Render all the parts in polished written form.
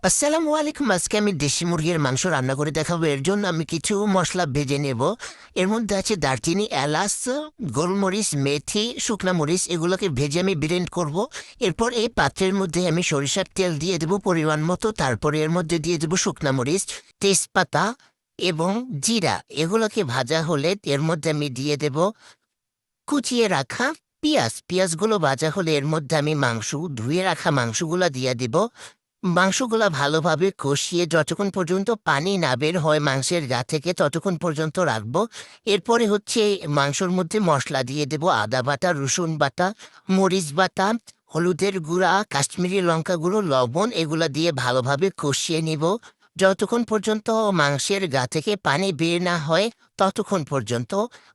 আসসালামু আলাইকুম। আজকে আমি দেশি মুরগির মাংস রান্না করে দেখাবো। এর জন্য আমি কিছু মশলা ভেজে নেব। এর মধ্যে আছে দারচিনি, এলাচ, গোলমরিচ, মেথি, শুকনা মরিচ। এগুলোকে ভেজে আমি ব্লেন্ড করব। এরপর এই পাত্রের মধ্যে আমি সরিষার তেল দিয়ে দেবো পরিমাণ মতো। তারপরে এর মধ্যে দিয়ে দেবো শুকনা মরিচ, তেজপাতা এবং জিরা। এগুলোকে ভাজা হলে এর মধ্যে আমি দিয়ে দেব কুচিয়ে রাখা পেঁয়াজগুলো ভাজা হলে এর মধ্যে আমি ধুয়ে রাখা মাংসগুলো দিয়ে দিব। মাংসগুলা ভালোভাবে কষিয়ে যতক্ষণ পর্যন্ত পানি না বের হয় মাংসের গা থেকে ততক্ষণ পর্যন্ত রাখবো। এরপরে হচ্ছে মাংসর মধ্যে মশলা দিয়ে দেব, আদা বাটা, রসুন বাটা, মরিচ বাটা, হলুদের গুঁড়া, কাশ্মীরি লঙ্কা গুঁড়ো, লবণ। এগুলা দিয়ে ভালোভাবে কষিয়ে নিব যতক্ষণ পর্যন্ত মাংসের গা থেকে পানি বের না হয়। ততক্ষণ পর্যন্ত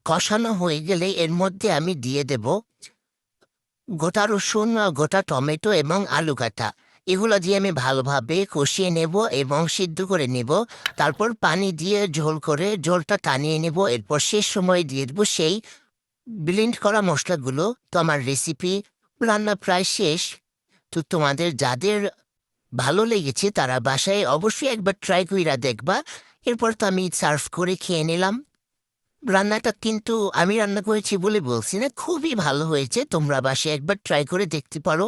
কষানো হয়ে গেলে এর মধ্যে আমি দিয়ে দেব গোটা রসুন, গোটা টমেটো এবং আলু কাটা। এগুলো দিয়ে আমি ভালোভাবে কষিয়ে নেব এবং সিদ্ধ করে নেব। তারপর পানি দিয়ে ঝোল করে ঝোলটা টানিয়ে নেব। এরপর শেষ সময় দিয়ে দেবো সেই ব্লেন্ড করা মশলাগুলো। তো আমার রেসিপি রান্না প্রায় শেষ। তো তোমাদের যাদের ভালো লেগেছে তারা বাসায় অবশ্যই একবার ট্রাই কইরা দেখবা। এরপর তো আমি সার্ভ করে খেয়ে নিলাম। রান্নাটা কিন্তু আমি রান্না করেছি বলে বলছি না, খুবই ভালো হয়েছে। তোমরা বাসায় একবার ট্রাই করে দেখতে পারো।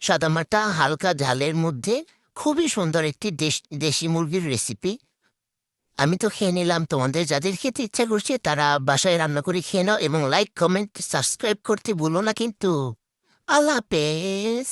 সাদামাটা হালকা ঝালের মধ্যে খুবই সুন্দর একটি দেশি মুরগির রেসিপি। আমি তো খেয়ে নিলাম। তোমাদের যাদের খেতে ইচ্ছা করছে তারা বাসায় রান্না করে খেয়ে নাও এবং লাইক, কমেন্ট, সাবস্ক্রাইব করতে ভুলো না কিন্তু। আল্লাহ হাফেজ।